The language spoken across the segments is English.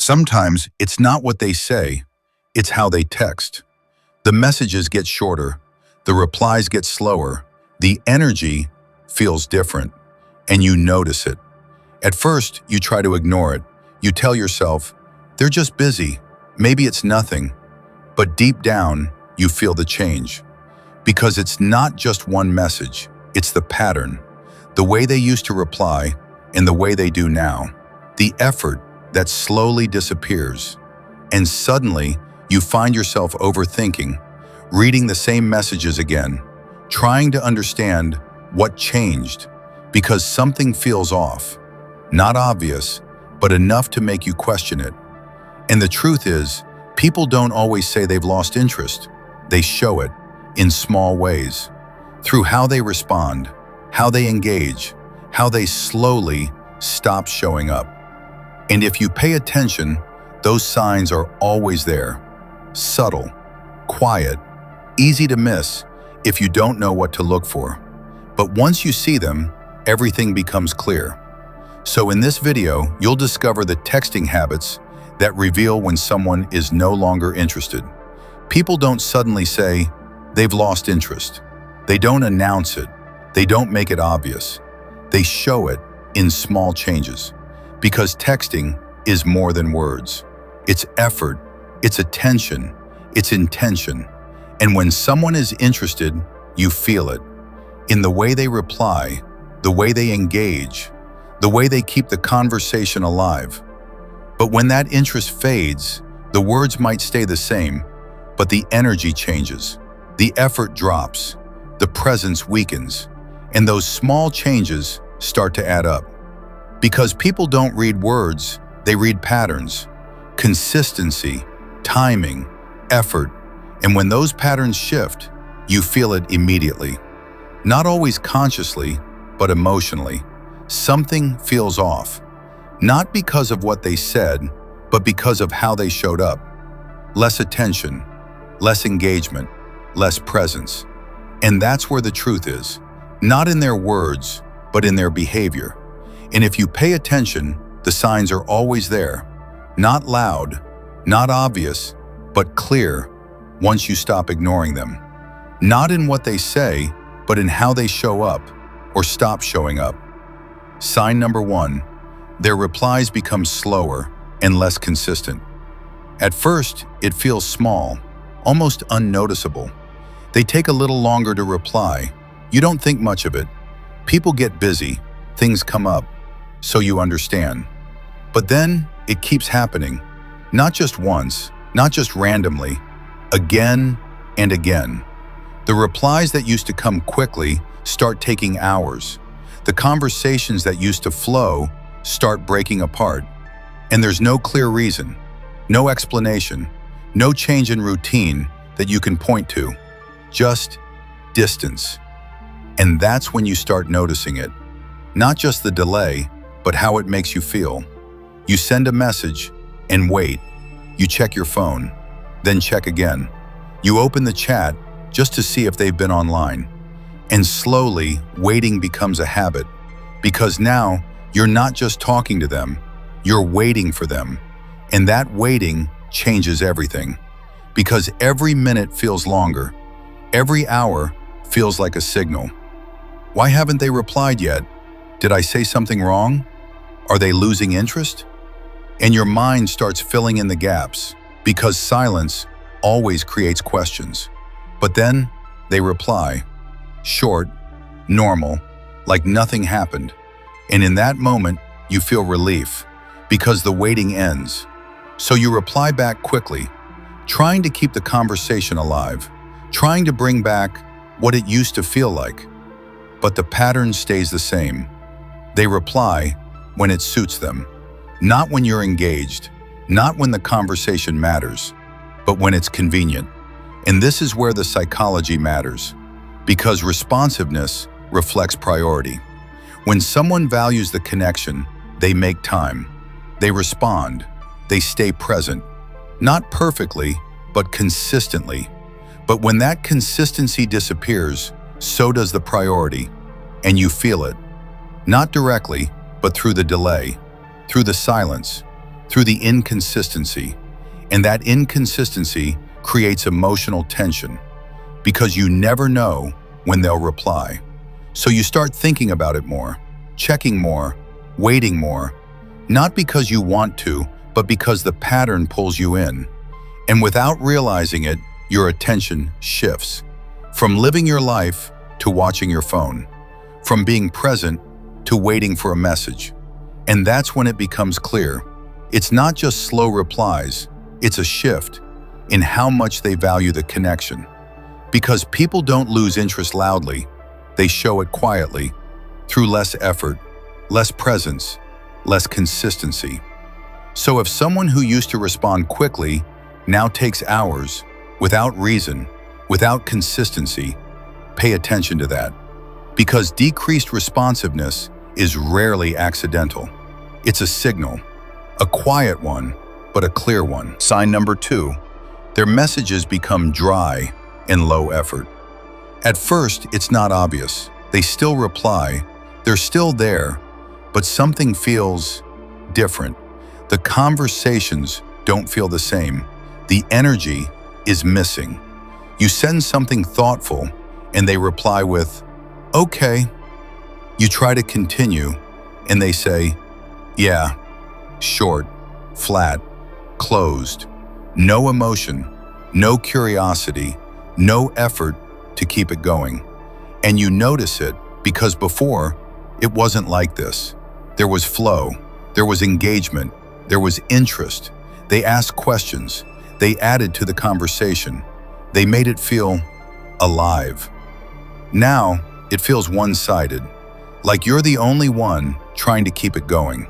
Sometimes it's not what they say, it's how they text. The messages get shorter, the replies get slower, the energy feels different, and you notice it. At first, you try to ignore it. You tell yourself, they're just busy, maybe it's nothing. But deep down, you feel the change. Because it's not just one message, it's the pattern. The way they used to reply and the way they do now. The effort that slowly disappears. And suddenly, you find yourself overthinking, reading the same messages again, trying to understand what changed, because something feels off. Not obvious, but enough to make you question it. And the truth is, people don't always say they've lost interest. They show it in small ways, through how they respond, how they engage, how they slowly stop showing up. And if you pay attention, those signs are always there. Subtle, quiet, easy to miss if you don't know what to look for. But once you see them, everything becomes clear. So in this video, you'll discover the texting habits that reveal when someone is no longer interested. People don't suddenly say they've lost interest. They don't announce it. They don't make it obvious. They show it in small changes. Because texting is more than words. It's effort, it's attention, it's intention. And when someone is interested, you feel it. In the way they reply, the way they engage, the way they keep the conversation alive. But when that interest fades, the words might stay the same, but the energy changes. The effort drops, the presence weakens, and those small changes start to add up. Because people don't read words, they read patterns, consistency, timing, effort, and when those patterns shift, you feel it immediately. Not always consciously, but emotionally. Something feels off, not because of what they said, but because of how they showed up. Less attention, less engagement, less presence. And that's where the truth is, not in their words, but in their behavior. And if you pay attention, the signs are always there. Not loud, not obvious, but clear once you stop ignoring them. Not in what they say, but in how they show up or stop showing up. Sign number 1, their replies become slower and less consistent. At first, it feels small, almost unnoticeable. They take a little longer to reply. You don't think much of it. People get busy, things come up. So you understand. But then it keeps happening, not just once, not just randomly, again and again. The replies that used to come quickly start taking hours. The conversations that used to flow start breaking apart. And there's no clear reason, no explanation, no change in routine that you can point to, just distance. And that's when you start noticing it. Not just the delay, but how it makes you feel. You send a message and wait. You check your phone, then check again. You open the chat just to see if they've been online. And slowly, waiting becomes a habit. Because now, you're not just talking to them, you're waiting for them. And that waiting changes everything. Because every minute feels longer. Every hour feels like a signal. Why haven't they replied yet? Did I say something wrong? Are they losing interest? And your mind starts filling in the gaps, because silence always creates questions. But then they reply, short, normal, like nothing happened. And in that moment, you feel relief, because the waiting ends. So you reply back quickly, trying to keep the conversation alive, trying to bring back what it used to feel like. But the pattern stays the same. They reply when it suits them, not when you're engaged, not when the conversation matters, but when it's convenient. And this is where the psychology matters, because responsiveness reflects priority. When someone values the connection, they make time. They respond. They stay present. Not perfectly, but consistently. But when that consistency disappears, so does the priority, and you feel it. Not directly, but through the delay, through the silence, through the inconsistency. And that inconsistency creates emotional tension because you never know when they'll reply. So you start thinking about it more, checking more, waiting more, not because you want to, but because the pattern pulls you in. And without realizing it, your attention shifts from living your life to watching your phone, from being present to waiting for a message. And that's when it becomes clear. It's not just slow replies, it's a shift in how much they value the connection. Because people don't lose interest loudly, they show it quietly, through less effort, less presence, less consistency. So if someone who used to respond quickly now takes hours, without reason, without consistency, pay attention to that. Because decreased responsiveness is rarely accidental. It's a signal, a quiet one, but a clear one. Sign number 2, their messages become dry and low effort. At first, it's not obvious. They still reply, they're still there, but something feels different. The conversations don't feel the same. The energy is missing. You send something thoughtful, and they reply with, "Okay." You try to continue, and they say, "Yeah," short, flat, closed. No emotion, no curiosity, no effort to keep it going. And you notice it because before, it wasn't like this. There was flow, there was engagement, there was interest. They asked questions, they added to the conversation. They made it feel alive. Now, it feels one-sided, like you're the only one trying to keep it going.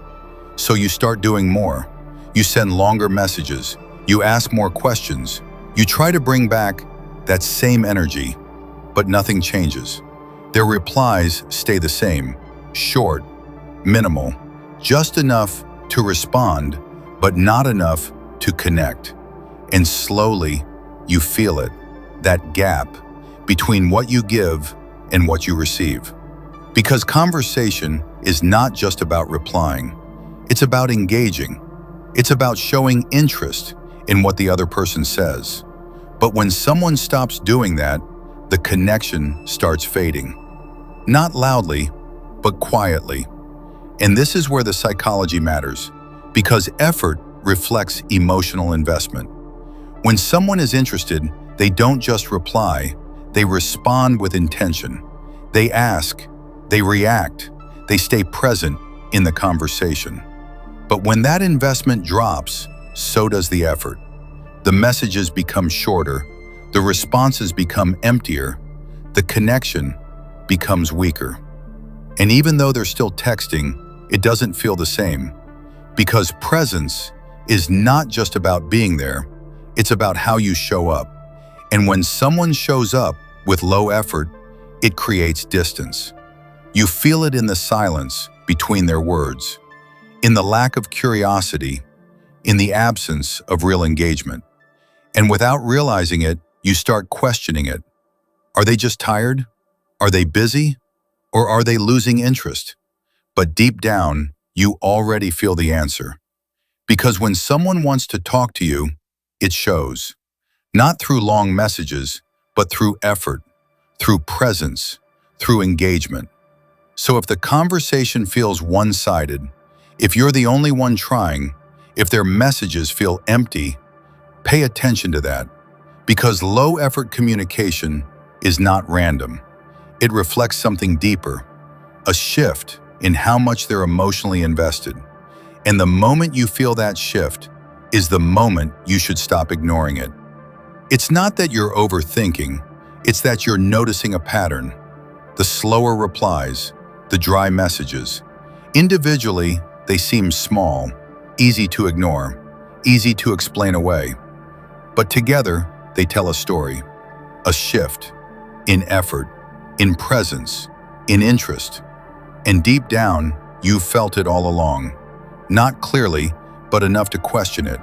So you start doing more. You send longer messages, you ask more questions, you try to bring back that same energy, but nothing changes. Their replies stay the same, short, minimal, just enough to respond, but not enough to connect. And slowly, you feel it, that gap between what you give and what you receive. Because conversation is not just about replying, it's about engaging. It's about showing interest in what the other person says. But when someone stops doing that, the connection starts fading. Not loudly, but quietly. And this is where the psychology matters, because effort reflects emotional investment. When someone is interested, they don't just reply, they respond with intention. They ask, they react, they stay present in the conversation. But when that investment drops, so does the effort. The messages become shorter, the responses become emptier, the connection becomes weaker. And even though they're still texting, it doesn't feel the same. Because presence is not just about being there, it's about how you show up. And when someone shows up with low effort, it creates distance. You feel it in the silence between their words, in the lack of curiosity, in the absence of real engagement. And without realizing it, you start questioning it. Are they just tired? Are they busy? Or are they losing interest? But deep down, you already feel the answer. Because when someone wants to talk to you, it shows. Not through long messages, but through effort, through presence, through engagement. So if the conversation feels one-sided, if you're the only one trying, if their messages feel empty, pay attention to that. Because low-effort communication is not random. It reflects something deeper, a shift in how much they're emotionally invested. And the moment you feel that shift is the moment you should stop ignoring it. It's not that you're overthinking, it's that you're noticing a pattern. The slower replies, the dry messages. Individually, they seem small, easy to ignore, easy to explain away. But together, they tell a story, a shift in effort, in presence, in interest. And deep down, you felt it all along. Not clearly, but enough to question it.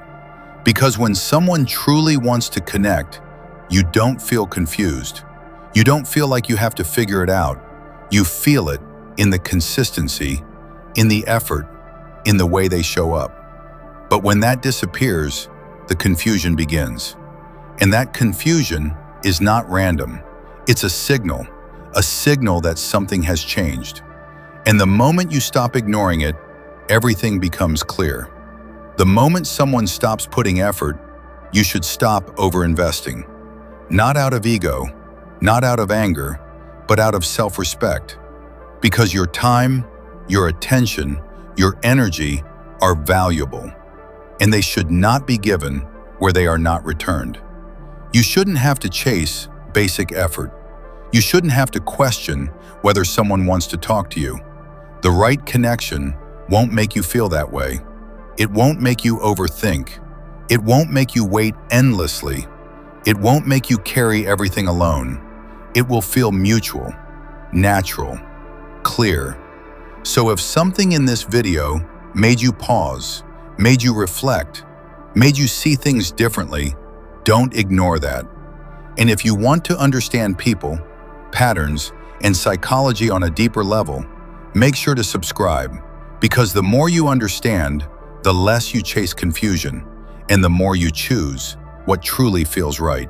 Because when someone truly wants to connect, you don't feel confused. You don't feel like you have to figure it out. You feel it in the consistency, in the effort, in the way they show up. But when that disappears, the confusion begins. And that confusion is not random. It's a signal that something has changed. And the moment you stop ignoring it, everything becomes clear. The moment someone stops putting effort, you should stop overinvesting. Not out of ego, not out of anger, but out of self-respect. Because your time, your attention, your energy are valuable, and they should not be given where they are not returned. You shouldn't have to chase basic effort. You shouldn't have to question whether someone wants to talk to you. The right connection won't make you feel that way. It won't make you overthink. It won't make you wait endlessly. It won't make you carry everything alone. It will feel mutual, natural, clear. So if something in this video made you pause, made you reflect, made you see things differently, don't ignore that. And if you want to understand people, patterns, and psychology on a deeper level, make sure to subscribe, because the more you understand, the less you chase confusion, and the more you choose what truly feels right.